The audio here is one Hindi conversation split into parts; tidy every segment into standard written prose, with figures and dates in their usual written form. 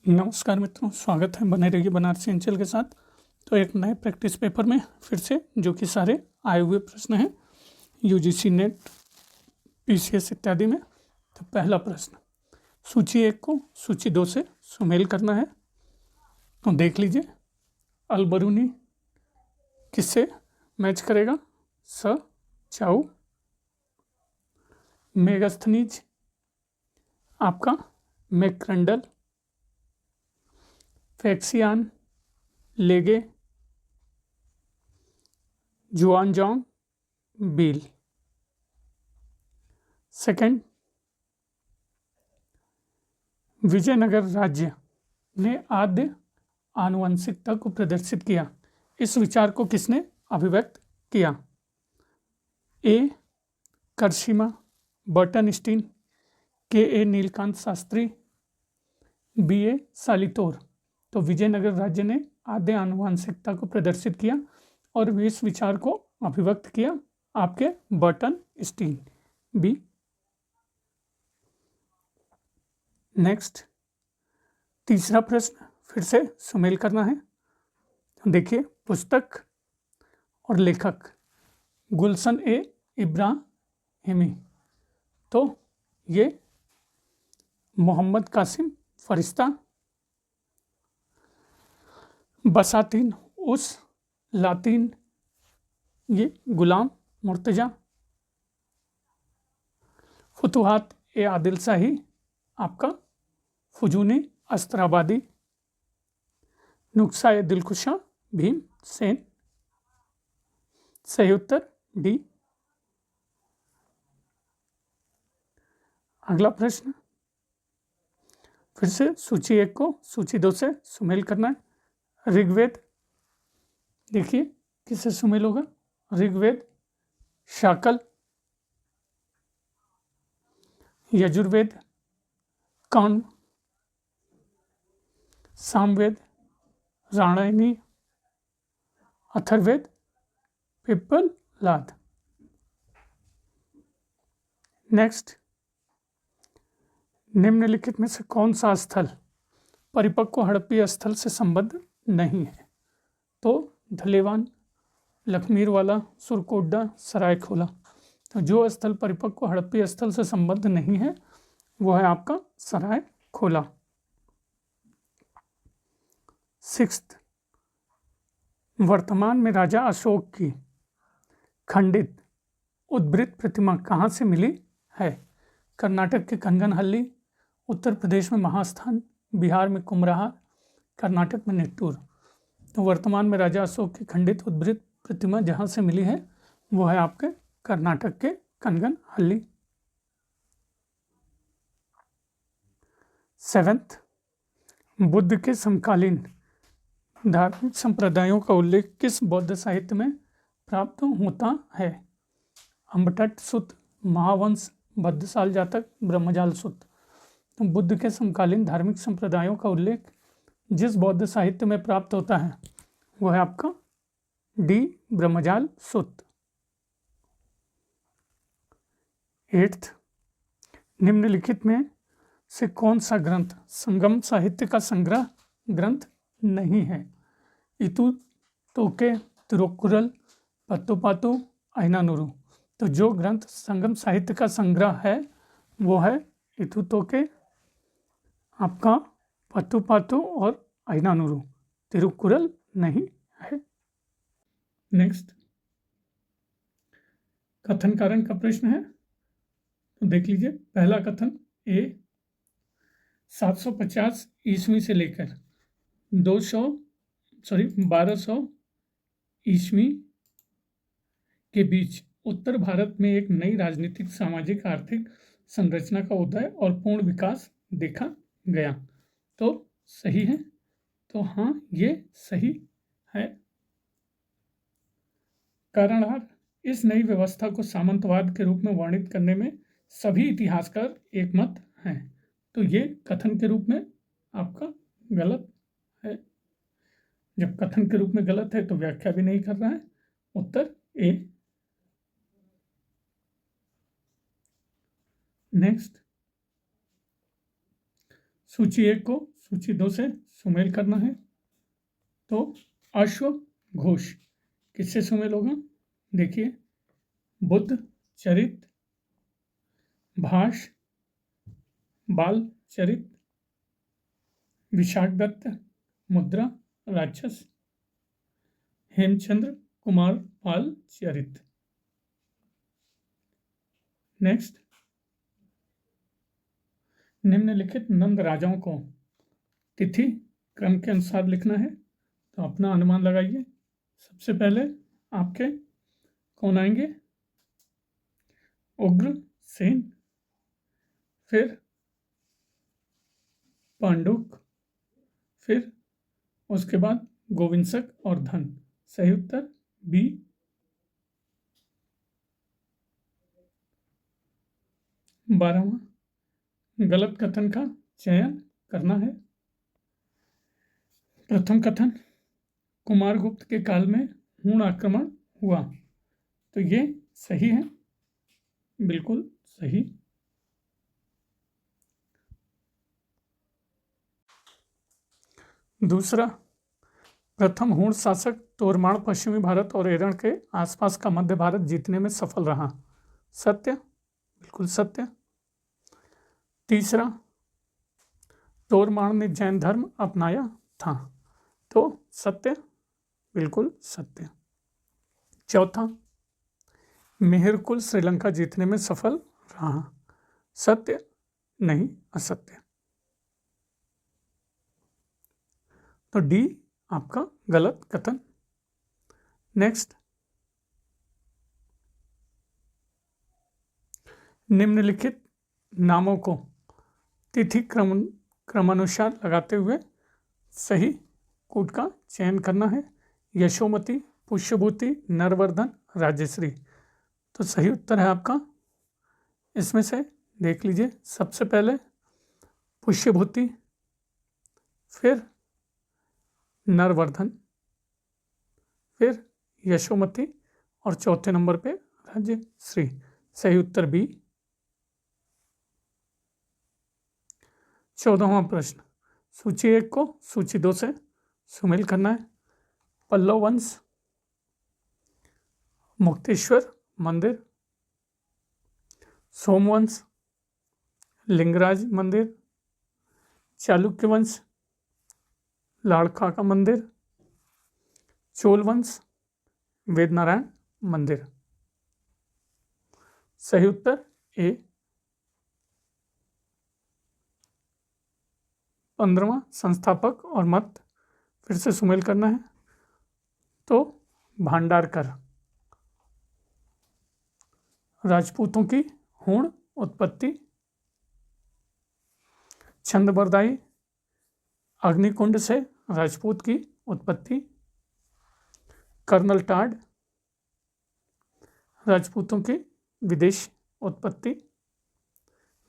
नमस्कार मित्रों, स्वागत है बने रहिए बनारसी अंचल के साथ। तो एक नए प्रैक्टिस पेपर में फिर से जो कि सारे आए हुए प्रश्न हैं यूजीसी नेट, पीसीएस इत्यादि में। तो पहला प्रश्न, सूची 1 को सूची 2 से सुमेल करना है। तो देख लीजिए, अलबरूनी किससे मैच करेगा? स चाउ। मेगास्थनीज आपका मैक्रंडल। फैक्सियान लेगे जुआनजोंग बील। सेकंड, विजयनगर राज्य ने आद्य आनुवंशिकता को प्रदर्शित किया। इस विचार को किसने अभिव्यक्त किया? ए करशिमा बर्टनस्टीन, के ए नीलकांत शास्त्री, बी ए सालितोर। तो विजयनगर राज्य ने आद्य आनुवंशिकता को प्रदर्शित किया और इस विचार को अभिव्यक्त किया आपके बर्टनस्टीन, बी। नेक्स्ट, तीसरा प्रश्न फिर से सुमेल करना है। देखिए, पुस्तक और लेखक गुलशन ए इब्राहिमी। तो ये मोहम्मद कासिम फरिश्ता, बसातीन उस लातीन ये गुलाम मुर्तजा, फुतुहात ए आदिल शाही आपका फुजूनी अस्त्राबादी, नुक्सा ए दिलकुशा भीम सेन। सही उत्तर डी। अगला प्रश्न, फिर से सूची 1 को सूची 2 से सुमेल करना है। ऋग्वेद, देखिए किससे सुमेल होगा? ऋग्वेद शाकल, यजुर्वेद कौन, सामवेद राणायनी, अथर्ववेद पिप्पलाद। नेक्स्ट, निम्नलिखित में से कौन सा स्थल परिपक्व हड़प्पी स्थल से संबद्ध नहीं है? तो धलेवान, लखमीरवाला, सुरकोड्डा, सरायखोला। तो जो स्थल परिपक्व हड़प्पी स्थल से संबद्ध नहीं है वो है आपका सरायखोला। सिक्स्थ, वर्तमान में राजा अशोक की खंडित उद्वृत्त प्रतिमा कहाँ से मिली है? कर्नाटक के कंगनहल्ली, उत्तर प्रदेश में महास्थान, बिहार में कुमरहा, कर्नाटक में निट्टूर। तो वर्तमान में राजा अशोक की खंडित उद्वृत्त प्रतिमा जहाँ से मिली है वो है आपके कर्नाटक के कंगनहल्ली। सेवेंथ, बुद्ध के समकालीन धार्मिक संप्रदायों का उल्लेख किस बौद्ध साहित्य में प्राप्त होता है? अम्बटट सुत्त, महावंश, भद्रसाल जातक, ब्रह्मजाल सुत्त। तो बुद्ध के समकालीन धार्मिक संप्रदायों का उल्लेख जिस बौद्ध साहित्य में प्राप्त होता है वो है आपका डी ब्रह्मजाल सुत्त। एट्थ, निम्नलिखित में से कौन सा ग्रंथ संगम साहित्य का संग्रह ग्रंथ नहीं है? इतु तोके, तिरुक्कुरल, पत्तुपातु, अयनानुरु। तो जो ग्रंथ संगम साहित्य का संग्रह है वो है इतु तोके, आपका पत्तुपातु और अयनानुरु। तिरुक्कुरल नहीं है। नेक्स्ट, कथन कारण का प्रश्न है। तो देख लीजिए, पहला कथन ए 750 ईस्वी से लेकर 1200 ईस्वी के बीच उत्तर भारत में एक नई राजनीतिक, सामाजिक, आर्थिक संरचना का उदय और पूर्ण विकास देखा गया। तो सही है। तो हाँ, ये सही है। कारणार्थ, इस नई व्यवस्था को सामंतवाद के रूप में वर्णित करने में सभी इतिहासकार एकमत हैं। तो ये कथन के रूप में आपका गलत है। जब कथन के रूप में गलत है तो व्याख्या भी नहीं कर रहा है। उत्तर ए। नेक्स्ट, सूची 1 को सूची 2 से सुमेल करना है। तो अश्व घोष किससे सुमेल होगा? देखिए, बुद्ध चरित, भाष, बाल चरित, विशाखदत्त मुद्रा राक्षस, हेमचंद्र कुमार पाल चरित। नेक्स्ट, निम्नलिखित नंद राजाओं को तिथि क्रम के अनुसार लिखना है। तो अपना अनुमान लगाइए। सबसे पहले आपके कौन आएंगे? उग्रसेन, फिर पांडुक, फिर उसके बाद गोविंदशक और धन। सही उत्तर बी। 12वां, गलत कथन का चयन करना है। प्रथम कथन, कुमारगुप्त के काल में हूण आक्रमण हुआ। तो ये सही है, बिल्कुल सही। दूसरा, प्रथम हूण शासक तोरमाण पश्चिमी भारत और एरण के आसपास का मध्य भारत जीतने में सफल रहा। सत्य, बिल्कुल सत्य। तीसरा, तोरमाण ने जैन धर्म अपनाया था। तो सत्य, बिल्कुल सत्य। चौथा, मेहरकुल श्रीलंका जीतने में सफल रहा। सत्य नहीं, असत्य। तो डी आपका गलत कथन। नेक्स्ट, निम्नलिखित नामों को तिथि क्रमानुसार लगाते हुए सही कूट का चयन करना है। यशोमती, पुष्यभूति, नरवर्धन, राजश्री। तो सही उत्तर है आपका, इसमें से देख लीजिए। सबसे पहले पुष्यभूति, फिर नरवर्धन, फिर यशोमती और चौथे नंबर पे राजश्री। सही उत्तर बी। 14वां प्रश्न, सूची 1 को सूची 2 से सुमेल करना है। पल्लव वंश, मुक्तेश्वर मंदिर, सोमवंश, लिंगराज मंदिर, चालुक्य वंश, लाड़का का मंदिर, चोल वंश, वेदनारायण मंदिर। सही उत्तर ए। 15वां, संस्थापक और मत फिर से सुमेल करना है। तो भांडारकर, राजपूतों की हूण उत्पत्ति, छंदबरदाई, अग्निकुंड से राजपूत की उत्पत्ति, कर्नल टाड, राजपूतों की विदेश उत्पत्ति,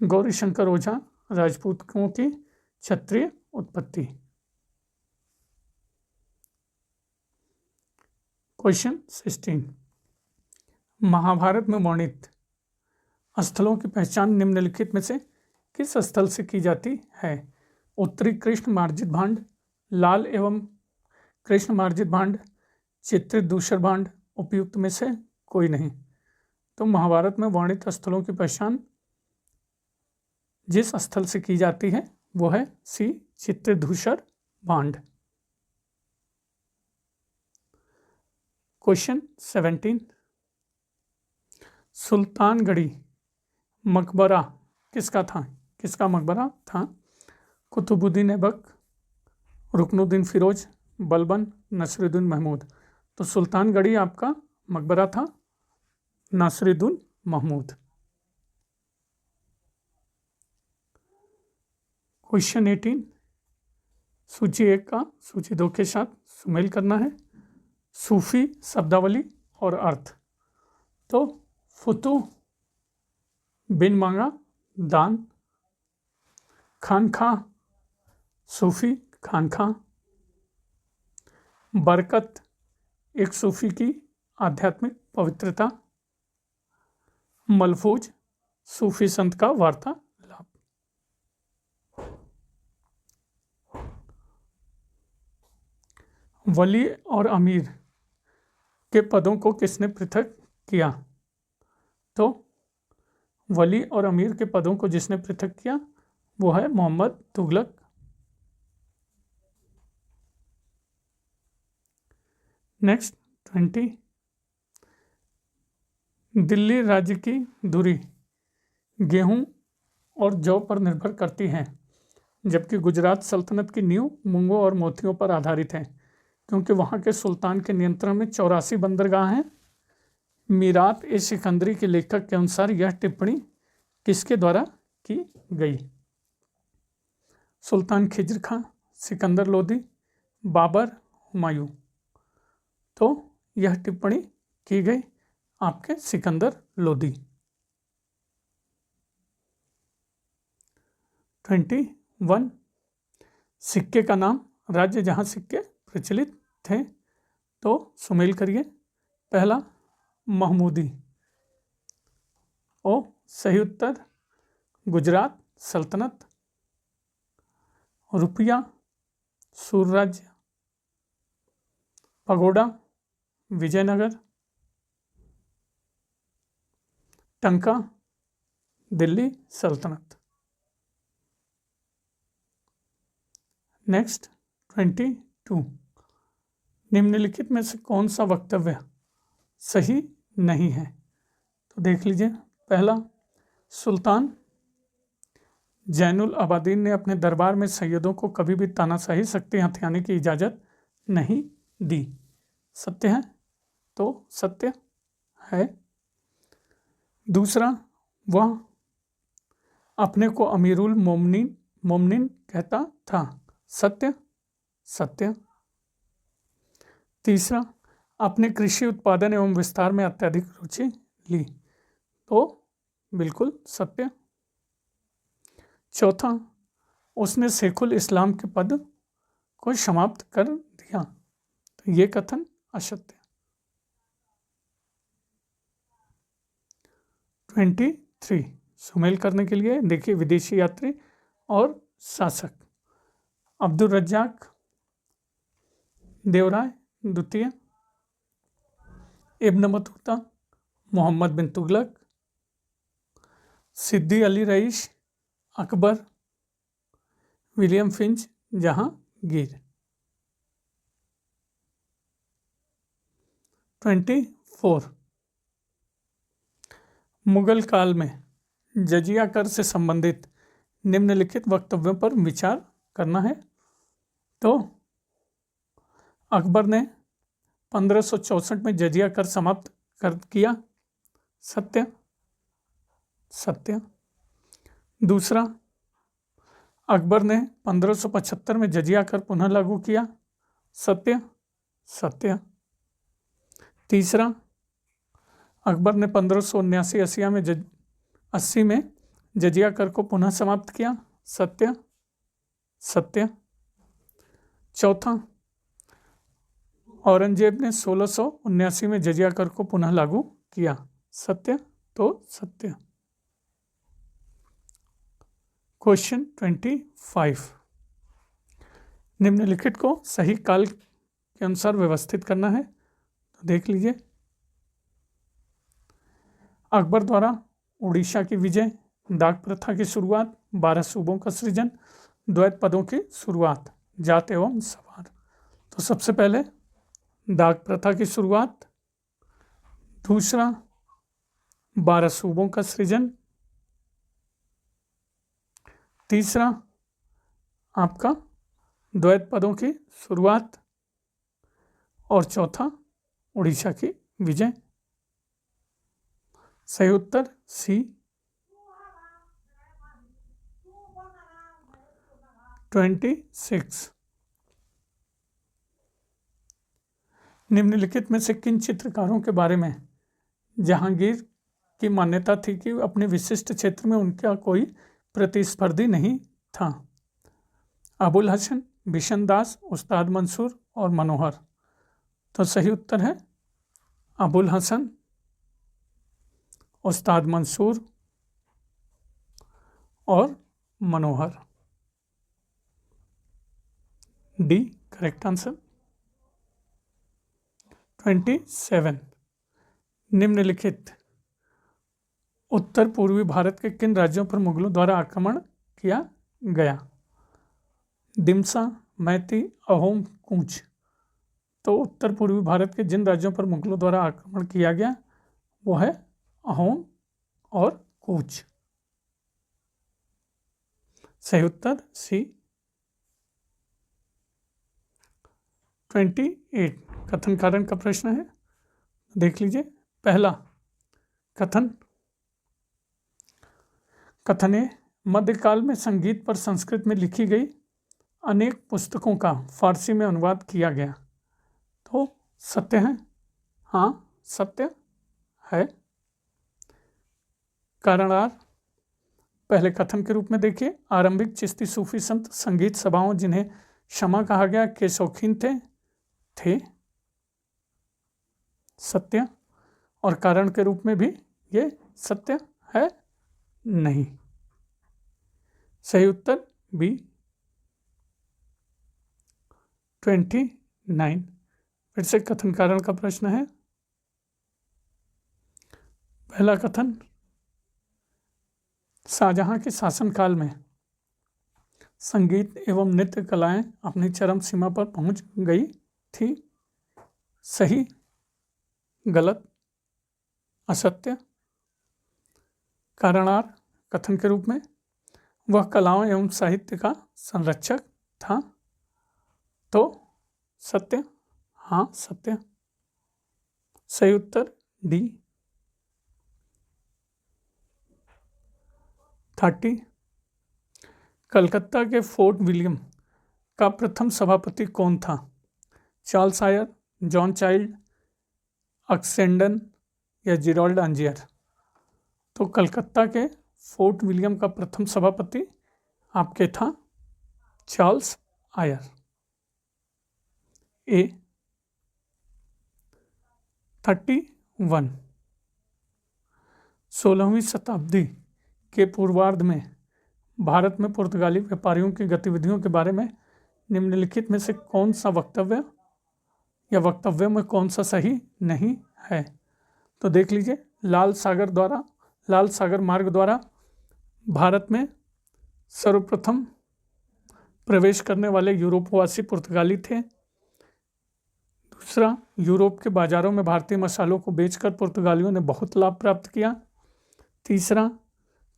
गौरीशंकर ओझा, राजपूतों की क्षत्रिय उत्पत्ति। क्वेश्चन 16, महाभारत में वर्णित स्थलों की पहचान निम्नलिखित में से किस स्थल से की जाती है? उत्तरी कृष्ण मार्जित भांड, लाल एवं कृष्ण मार्जित भांड, चित्रित दूसर भांड। उपयुक्त में से कोई नहीं। तो महाभारत में वर्णित स्थलों की पहचान जिस स्थल से की जाती है वो है सी, चित्रधूसर भांड। क्वेश्चन 17, सुल्तानगढ़ी मकबरा किसका था? किसका मकबरा था? कुतुबुद्दीन ऐबक, रुकनुद्दीन फिरोज, बलबन, नसरुद्दीन महमूद। तो सुल्तानगढ़ी आपका मकबरा था नासिरुद्दीन महमूद। क्वेश्चन 18, सूची 1 का सूची 2 के साथ सुमेल करना है। सूफी शब्दावली और अर्थ। तो फुतू बिन मांगा दान, खानखा सूफी खानखा, बरकत एक सूफी की आध्यात्मिक पवित्रता, मलफूज सूफी संत का वार्तालाप। वली और अमीर के पदों को किसने पृथक किया? तो वली और अमीर के पदों को जिसने पृथक किया वो है मोहम्मद तुगलक। नेक्स्ट 20, दिल्ली राज्य की धुरी गेहूं और जौ पर निर्भर करती है, जबकि गुजरात सल्तनत की नींव मूंगों और मोतियों पर आधारित है, क्योंकि वहां के सुल्तान के नियंत्रण में 84 बंदरगाह हैं। मीरात ए सिकंदरी के लेखक के अनुसार यह टिप्पणी किसके द्वारा की गई? सुल्तान खिज्र खां, सिकंदर लोदी, बाबर, हुमायूं। तो यह टिप्पणी की गई आपके सिकंदर लोदी। 21, सिक्के का नाम राज्य जहां सिक्के प्रचलित थे, तो सुमेल करिए। पहला महमूदी। ओ सही उत्तर गुजरात सल्तनत। रुपया सूर राज्य। पगोडा विजयनगर। टंका दिल्ली सल्तनत। नेक्स्ट 22, निम्नलिखित में से कौन सा वक्तव्य सही नहीं है? तो देख लीजिए। पहला, सुल्तान जैनुल आबादीन ने अपने दरबार में सैयदों को कभी भी तानाशाही शक्ति हथियाने की इजाज़त नहीं दी। सत्य है? तो सत्य है। दूसरा, वह अपने को अमीरुल मोमिनीन कहता था। सत्य? सत्य। तीसरा, अपने कृषि उत्पादन एवं विस्तार में अत्यधिक रुचि ली। तो बिल्कुल सत्य। चौथा, उसने शेखुल इस्लाम के पद को समाप्त कर दिया। तो ये कथन असत्य। 23, सुमेल करने के लिए देखिए। विदेशी यात्री और शासक। अब्दुल रज्जाक देवराय द्वितीय, इब्न बतूता, मोहम्मद बिन तुगलक, सिद्दी Ali rice, Akbar, William Finch Jahangir. 24, Mughal काल में जजिया कर से संबंधित निम्नलिखित वक्तव्यों पर विचार करना है। तो अकबर ने 1564 में जजिया कर समाप्त कर किया। सत्य? सत्य। दूसरा, अकबर ने 1575 में जजिया कर पुनः लागू किया। सत्य? सत्य। तीसरा, अकबर ने 1579-80 में जजिया कर को पुनः समाप्त किया। सत्य? सत्य। चौथा, औरंगजेब ने 1679 में जजिया कर को पुनः लागू किया। सत्य? तो सत्य। क्वेश्चन 25, निम्नलिखित को सही काल के अनुसार व्यवस्थित करना है। तो देख लीजिए। अकबर द्वारा उड़ीसा की विजय, डाक प्रथा की शुरुआत, 12 सूबों का सृजन, द्वैत पदों की शुरुआत, जात एवं सवार। तो सबसे पहले डाक प्रथा की शुरुआत। दूसरा, 12 सूबों का सृजन। तीसरा, आपका द्वैत पदों की शुरुआत। और चौथा, उड़ीसा की विजय। सही उत्तर सी। 26, निम्नलिखित में से किन चित्रकारों के बारे में जहांगीर की मान्यता थी कि अपने विशिष्ट क्षेत्र में उनका कोई प्रतिस्पर्धी नहीं था? अबुल हसन, बिशन दास, उस्ताद मंसूर और मनोहर। तो सही उत्तर है अबुल हसन, उस्ताद मंसूर और मनोहर। D correct answer. 27 निम्नलिखित उत्तर पूर्वी भारत के किन राज्यों पर मुगलों द्वारा आक्रमण किया गया? दिमसा, मैती, अहोम, कूच। तो उत्तर पूर्वी भारत के जिन राज्यों पर मुगलों द्वारा आक्रमण किया गया वो है अहोम और कूच। सही उत्तर सी। 28 कथन कारण का प्रश्न है, देख लीजिए। पहला कथन, कथन ए, मध्यकाल में संगीत पर संस्कृत में लिखी गई अनेक पुस्तकों का फारसी में अनुवाद किया गया। तो सत्य है, हाँ सत्य है। कारण आर, पहले कथन के रूप में देखिए, आरंभिक चिश्ती सूफी संत संगीत सभाओं जिन्हें शमा कहा गया के शौकीन थे सत्य। और कारण के रूप में भी ये सत्य है नहीं। सही उत्तर बी। 29 फिर से कथन कारण का प्रश्न है। पहला कथन, शाहजहां के शासनकाल में संगीत एवं नृत्य कलाएं अपनी चरम सीमा पर पहुंच गई थी। सही, गलत, असत्य। कारण आर, कथन के रूप में, वह कलाओं एवं साहित्य का संरक्षक था। तो सत्य, हाँ सत्य। सही उत्तर डी। 30 कलकत्ता के फोर्ट विलियम का प्रथम सभापति कौन था? चार्ल्स आयर, जॉन चाइल्ड, अक्सेंडन या जिरोल्ड अंजियर। तो कलकत्ता के फोर्ट विलियम का प्रथम सभापति आपके था चार्ल्स आयर। ए। 31 16वीं शताब्दी के पूर्वार्ध में भारत में पुर्तगाली व्यापारियों की गतिविधियों के बारे में निम्नलिखित में से कौन सा वक्तव्य या वक्तव्यों में कौन सा सही नहीं है? तो देख लीजिए, लाल सागर मार्ग द्वारा भारत में सर्वप्रथम प्रवेश करने वाले यूरोपवासी पुर्तगाली थे। दूसरा, यूरोप के बाजारों में भारतीय मसालों को बेचकर पुर्तगालियों ने बहुत लाभ प्राप्त किया। तीसरा,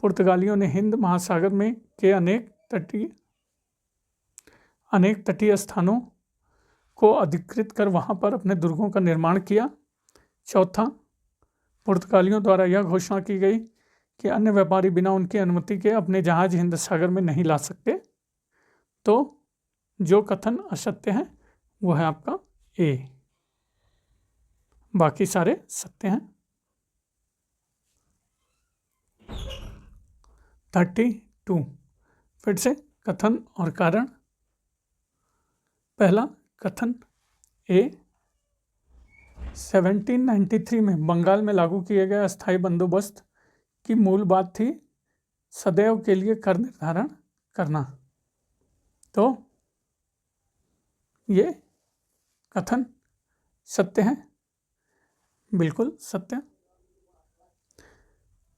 पुर्तगालियों ने हिंद महासागर में के अनेक तटीय स्थानों को अधिकृत कर वहां पर अपने दुर्गों का निर्माण किया। चौथा, पुर्तगालियों द्वारा यह घोषणा की गई कि अन्य व्यापारी बिना उनकी अनुमति के अपने जहाज हिंद सागर में नहीं ला सकते। तो जो कथन असत्य है वो है आपका ए, बाकी सारे सत्य हैं। 32 फिर से कथन और कारण। पहला कथन ए, 1793 में बंगाल में लागू किए गए अस्थायी बंदोबस्त की मूल बात थी सदैव के लिए कर निर्धारण करना। तो ये कथन सत्य है, बिल्कुल सत्य।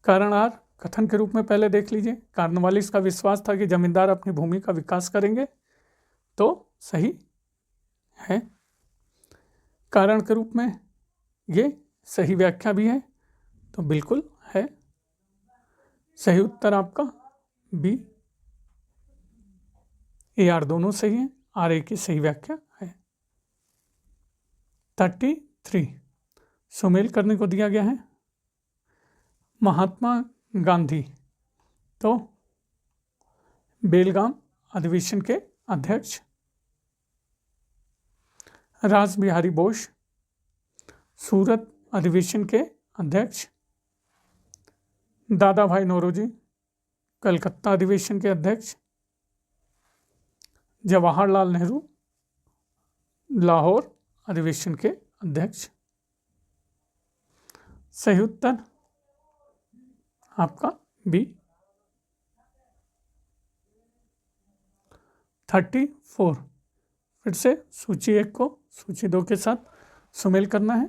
कारण आर, कथन के रूप में पहले देख लीजिए, कार्नवालिस का विश्वास था कि जमींदार अपनी भूमि का विकास करेंगे। तो सही है। कारण के रूप में ये सही व्याख्या भी है, तो बिल्कुल है। सही उत्तर आपका बी। ए आर दोनों सही हैं, आर ए की सही व्याख्या है। 33 सुमेल करने को दिया गया है। महात्मा गांधी तो बेलगाम अधिवेशन के अध्यक्ष, रास बिहारी बोस सूरत अधिवेशन के अध्यक्ष, दादा भाई नौरोजी कलकत्ता अधिवेशन के अध्यक्ष, जवाहरलाल नेहरू लाहौर अधिवेशन के अध्यक्ष। सही उत्तर आपका बी। 34 फिर से सूची 1 को सूची 2 के साथ सुमेल करना है।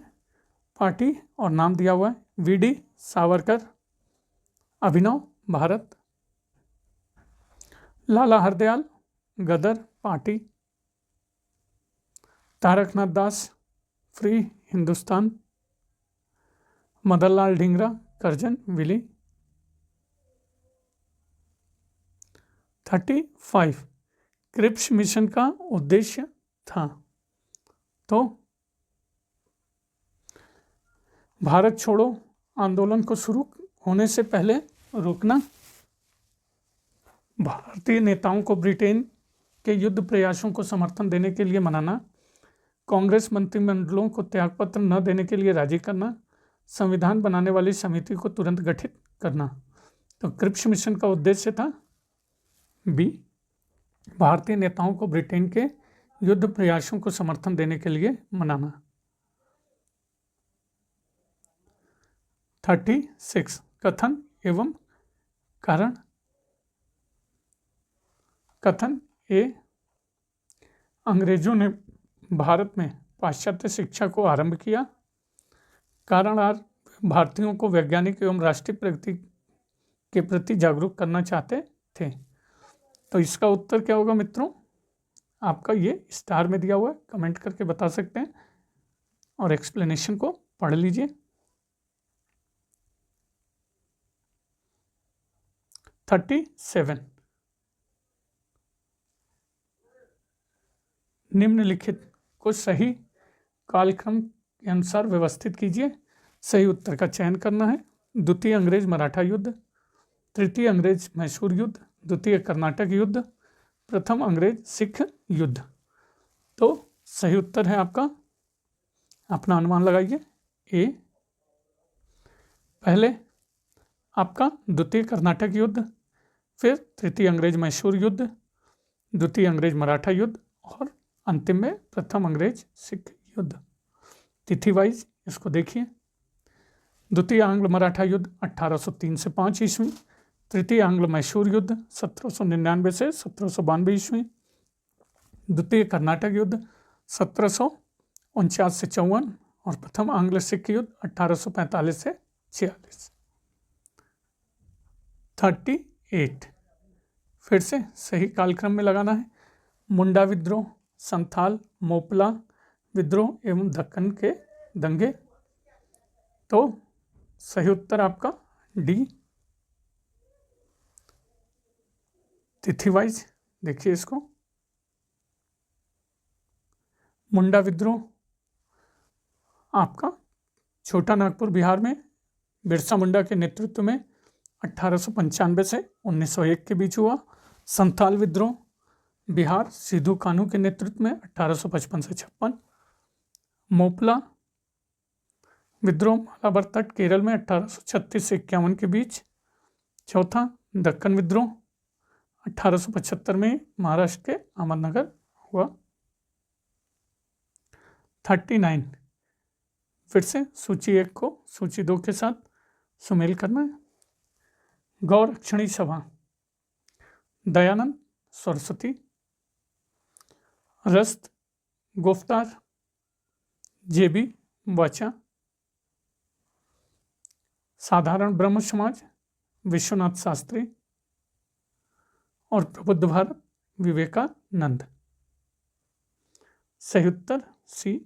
पार्टी और नाम दिया हुआ है VD Savarkar, Abhinav Bharat, Lala Hardayal Ghadar party, Taraknath Das free Hindustan, Madanlal Dhingra Curzon Wyllie. 35 Cripps mission का उद्देश्य था, तो भारत छोड़ो आंदोलन को शुरू होने से पहले रोकना, भारतीय नेताओं को ब्रिटेन के युद्ध प्रयासों को समर्थन देने के लिए मनाना, कांग्रेस मंत्रिमंडलों को त्यागपत्र न देने के लिए राजी करना, संविधान बनाने वाली समिति को तुरंत गठित करना। तो क्रिप्स मिशन का उद्देश्य था बी, भारतीय नेताओं को ब्रिटेन के युद्ध प्रयासों को समर्थन देने के लिए मनाना। 36 कथन एवं कारण। कथन ए, अंग्रेजों ने भारत में पाश्चात्य शिक्षा को आरंभ किया। कारण आर, भारतीयों को वैज्ञानिक एवं राष्ट्रीय प्रगति के प्रति जागरूक करना चाहते थे। तो इसका उत्तर क्या होगा मित्रों, आपका ये स्टार में दिया हुआ है, कमेंट करके बता सकते हैं और एक्सप्लेनेशन को पढ़ लीजिए। 37 निम्नलिखित को सही कालक्रम के अनुसार व्यवस्थित कीजिए। सही उत्तर का चयन करना है। द्वितीय अंग्रेज मराठा युद्ध, तृतीय अंग्रेज मैसूर युद्ध, द्वितीय कर्नाटक युद्ध, प्रथम अंग्रेज सिख युद्ध। तो सही उत्तर है आपका, अपना अनुमान लगाइए। ए, पहले आपका द्वितीय कर्नाटक युद्ध, फिर तृतीय अंग्रेज मैसूर युद्ध, द्वितीय अंग्रेज मराठा युद्ध और अंतिम में प्रथम अंग्रेज सिख युद्ध। तिथि वाइज इसको देखिए। द्वितीय आंग्ल मराठा युद्ध 1803 से 5 ईस्वी, तृतीय आंग्ल मैसूर युद्ध 1799 से 1792 ईस्वी, द्वितीय कर्नाटक युद्ध 1749 से 54 और प्रथम आंग्ल सिख युद्ध 1845 से 46। 38 फिर से सही कालक्रम में लगाना है। मुंडा विद्रोह, संथाल, मोपला विद्रोह एवं दक्कन के दंगे। तो सही उत्तर आपका डी। तिथि वाइज देखिए इसको। मुंडा विद्रोह आपका छोटा नागपुर बिहार में बिरसा मुंडा के नेतृत्व में 1895 से 1901 के बीच हुआ। संथाल विद्रोह बिहार सिद्धू कान्हू के नेतृत्व में 1855 से 56। मोपला विद्रोह मालाबार तट केरल में 1836 से 51 के बीच। चौथा दक्कन विद्रोह 1875 में महाराष्ट्र के अहमदनगर हुआ। 39 फिर से सूची 1 को सूची 2 के साथ सुमेल करना है। गौरक्षणी सभा, दयानंद सरस्वती, रस्त गुफ्तार, जेबी वाचा, साधारण ब्रह्म समाज विश्वनाथ शास्त्री और प्रबुद्ध भारत विवेकानंद। सही उत्तर सी।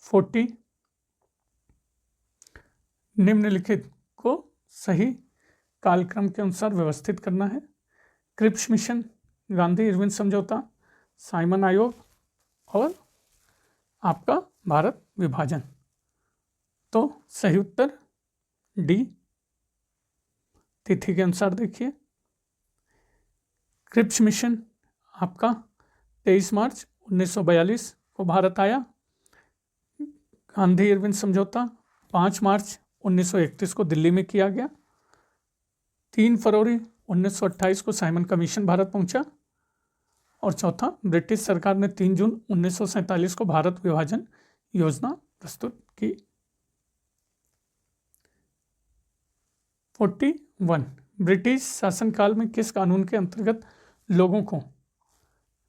40 निम्नलिखित को सही कालक्रम के अनुसार व्यवस्थित करना है। क्रिप्स मिशन, गांधी इरविन समझौता, साइमन आयोग और आपका भारत विभाजन। तो सही उत्तर डी। तिथि के अनुसार देखिए। क्रिप्स मिशन आपका 23 मार्च 1942 को भारत आया। गांधी इरविन समझौता 5 मार्च 1931 को दिल्ली में किया गया। 3 फरवरी 1928 को साइमन कमीशन भारत पहुंचा। और चौथा, ब्रिटिश सरकार ने 3 जून 1947 को भारत विभाजन योजना प्रस्तुत की। 41 ब्रिटिश शासनकाल में किस कानून के अंतर्गत लोगों को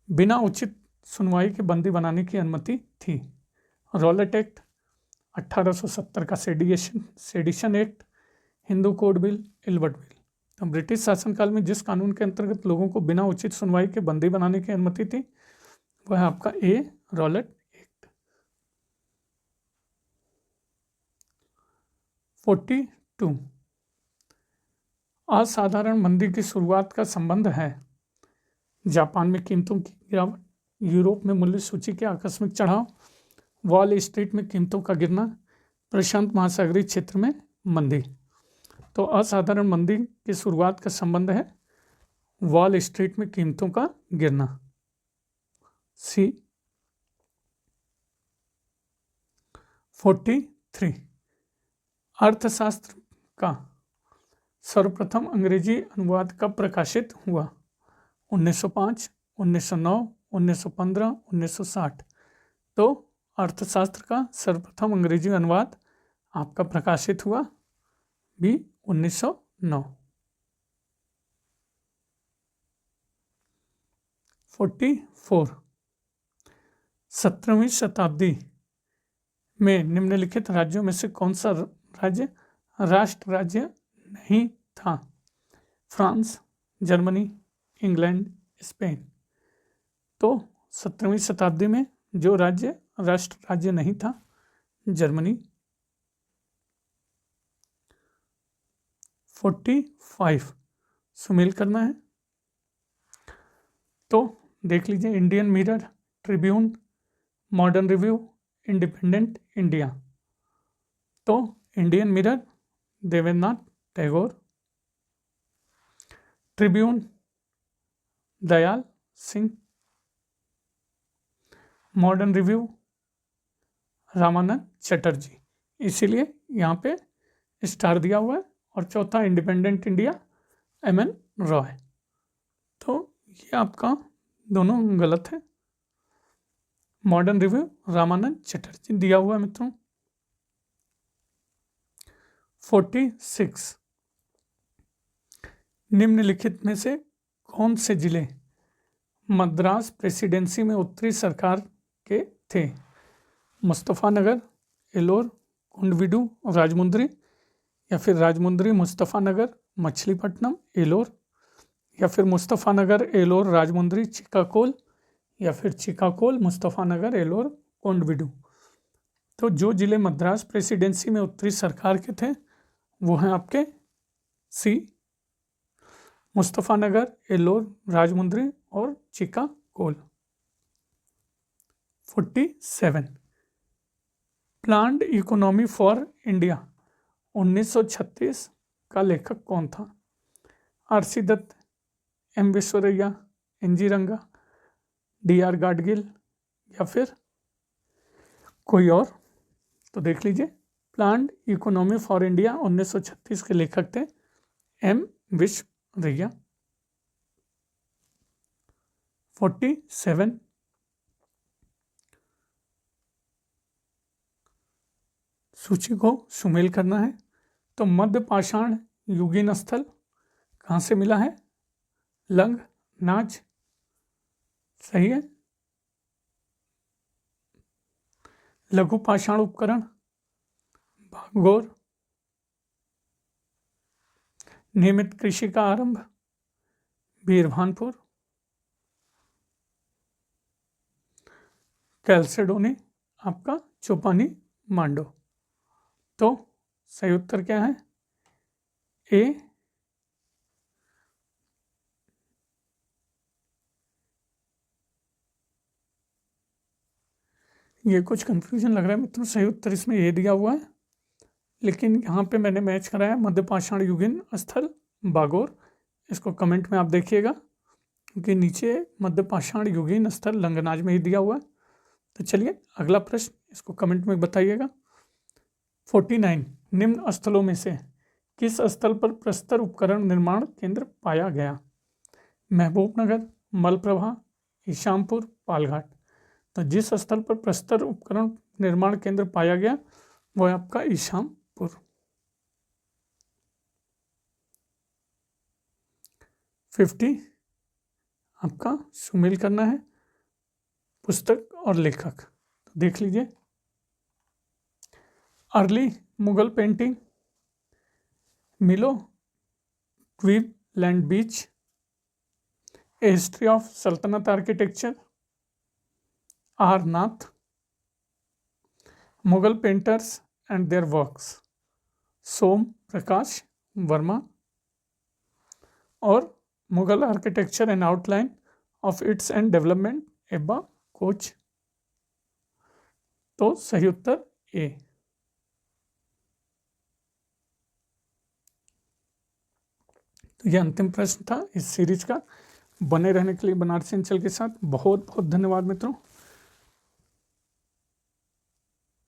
बिना उचित सुनवाई के बंदी बनाने की अनुमति थी? रॉलेट एक्ट, 1870 का sedition act, Hindu code bill, Ilbert bill. तो ब्रिटिश शासनकाल में जिस कानून के अंतर्गत लोगों को बिना उचित सुनवाई के बंदी बनाने की अनुमति थी वह है आपका ए, रॉलेट एक्ट। 42, असाधारण मंदी की शुरुआत का संबंध है? जापान में कीमतों की गिरावट, यूरोप में मूल्य सूची के आकस्मिक चढ़ाव, वॉल स्ट्रीट में कीमतों का गिरना, प्रशांत महासागरीय क्षेत्र में मंदी। तो असाधारण मंदी की शुरुआत का संबंध है वॉल स्ट्रीट में कीमतों का गिरना, सी। 43, अर्थशास्त्र का सर्वप्रथम अंग्रेजी अनुवाद कब प्रकाशित हुआ? 1905, 1909, 1915, 1960। तो अर्थशास्त्र का सर्वप्रथम अंग्रेजी अनुवाद आपका प्रकाशित हुआ बी, 1909। 44, 17वीं शताब्दी में निम्नलिखित राज्यों में से कौन सा राज्य राष्ट्र राज्य नहीं था? France, Germany, England, Spain. तो 17वीं शताब्दी में जो राज्य राष्ट्र राज्य नहीं था, जर्मनी। 45, सुमेल करना है तो देख लीजिए, Indian Mirror, Tribune, Modern Review, Independent India. तो Indian Mirror Devendranath Tagore, Tribune Dayal Singh, Modern Review Ramananda Chatterjee. इसीलिए यहाँ पे स्टार दिया हुआ है। और चौथा इंडिपेंडेंट इंडिया एम.एन. रॉय। तो ये आपका दोनों गलत है। मॉडर्न रिव्यू रामानंद चटर्जी दिया हुआ है मित्रों। 46, निम्नलिखित में से कौन से जिले मद्रास प्रेसिडेंसी में उत्तरी सरकार के थे? मुस्तफ़ानगर, एलोर, कुंडविडू, राजमुंदरी, या फिर राजमुंदरी, मुस्तफ़ानगर, मछलीपट्टनम, एलोर, या फिर मुस्तफ़ानगर, एलोर, राजमुंदरी, चिकाकोल, या फिर चिकाकोल, मुस्तफ़ानगर, एलोर, कोंडविडू। तो जो जिले मद्रास प्रेसिडेंसी में उत्तरी सरकार के थे वो हैं आपके सी, मुस्तफ़ानगर, एलोर, राजमुंदरी और Chicacole. 47, planned economy for India 1936 का लेखक कौन था? R C. Dutt, M. Visvesvaraya, N G. Ranga, D R. Gadgil, या फिर कोई और? तो देख लीजिए, प्लान्ड इकोनॉमी फॉर इंडिया 1936 के लेखक थे एम. विश्वेश्वरैया। 47, सूची को सुमेल करना है तो मध्य पाषाण युगीन स्थल कहाँ से मिला है? लंग नाच, सही है। लघु पाषाण उपकरण भागोर, नियमित कृषि का आरंभ बीरभानपुर, कैल्सेडोनी आपका चौपानी मांडो। तो सही उत्तर क्या है? ए। ये कुछ कंफ्यूजन लग रहा है मित्रों, सही उत्तर इसमें ए दिया हुआ है, लेकिन यहाँ पे मैंने मैच कराया मध्य पाषाण युगीन स्थल बागोर। इसको कमेंट में आप देखिएगा क्योंकि नीचे मध्य पाषाण युगीन स्थल लंगनाज में ही दिया हुआ है। तो चलिए अगला प्रश्न, इसको कमेंट में बताइएगा। 49, निम्न स्थलों में से किस स्थल पर प्रस्तर उपकरण निर्माण केंद्र पाया गया? महबूबनगर, मलप्रभा, ईशामपुर, पालघाट। तो जिस स्थल पर प्रस्तर उपकरण निर्माण केंद्र पाया गया वो है आपका ईशामपुर। 50, आपका सुमेल करना है पुस्तक और लेखक तो देख लीजिए। Early Mughal painting, Milo Cleveland Beach, a history of सल्तनत architecture, R Nath, Mughal painters and their works, Som Prakash Verma, और Mughal architecture and outline of its and development, Ebba Koch. तो सही उत्तर ए। तो यह अंतिम प्रश्न था इस सीरीज का। बने रहने के लिए बनारसी अंचल के साथ बहुत बहुत धन्यवाद मित्रों।